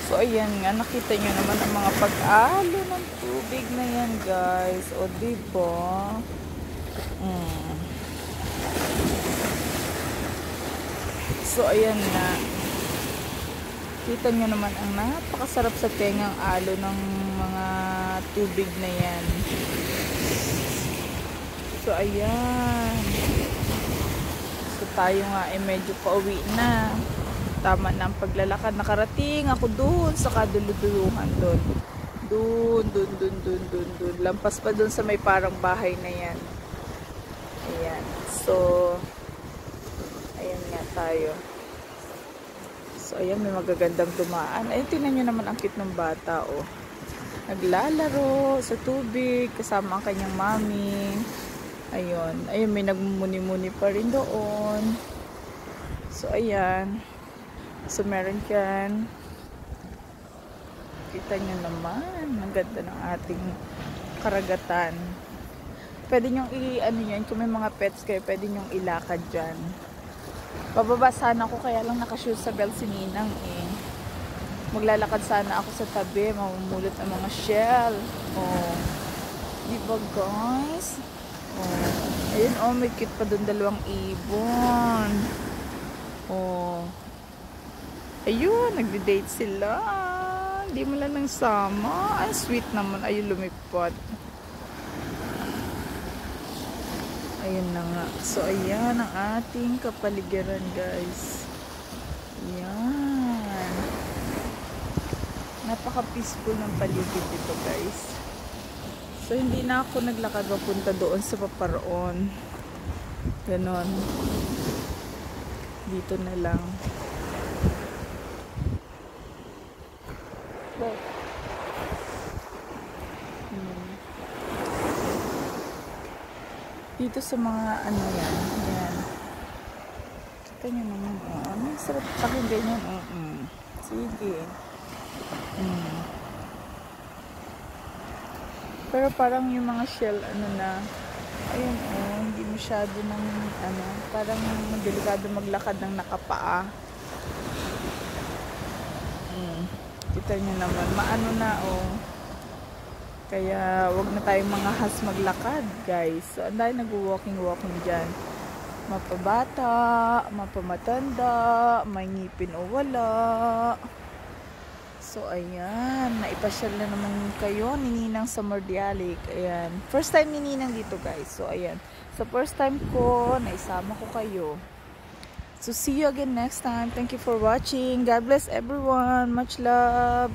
So, ayan nga, nakita nyo naman ang mga pag-alo ng tubig na yan, guys. O, diba? So, ayan nga. Kita nyo naman ang napakasarap sa tengang alo ng mga tubig na yan. So, ayan. So, tayo nga ay medyo pauwi na. Tama na ang paglalakad. Nakarating ako doon sa kaduluduluhan doon. Doon. Lampas pa doon sa may parang bahay na yan. Ayan. So, ayan nga tayo. So, ayan, may magagandang dumaan. Ayun, tingnan nyo naman ang cute ng bata, oh. Naglalaro sa tubig, kasama ang kanyang mami. Ayun. Ayun, may nagmumuni-muni pa rin doon. So, ayan. So, meron yan. Kita nyo naman. Ang ganda ng ating karagatan. Pwede nyong ano yan, kung may mga pets kayo, pwede nyong ilakad dyan. Bababa sana ako, kaya lang nakashoot sa bell si Ninang eh. Maglalakad sana ako sa tabi, mamumulot ang mga shell. Oh. Diba guys? Oh. Ayun, oh, may cute pa doon, dalawang ibon. Oh. Ayun, nagde-date sila. Hindi mo lang nang sama. Ay, sweet naman. Ayun, lumipad. Ayun na nga. So, ayan ang ating kapaligiran, guys. Ayan. Napaka-peaceful ng paligid dito, guys. So, hindi na ako naglakad papunta doon sa paparoon. Ganon. Dito na lang. Dito sa mga ano yan. Ayan. Kita nyo naman. Oh, ano yung sarap pakinggan yan. Sige. Pero parang yung mga shell, ano na, ayun, oh, hindi masyado ng, ano, parang delikado maglakad ng nakapaa. Kita nyo naman. Maano na, oh. Kaya, wag na tayong mga has maglakad, guys. So, ang dahil nag-walking dyan. Mapabata, mapamatanda, may ngipin o wala. So, ayan. Naipasyal na naman kayo ni Ninang sa Mordialic. Ayan. First time ni Ninang dito, guys. So, ayan. Sa first time ko, naisama ko kayo. So, see you again next time. Thank you for watching. God bless everyone. Much love.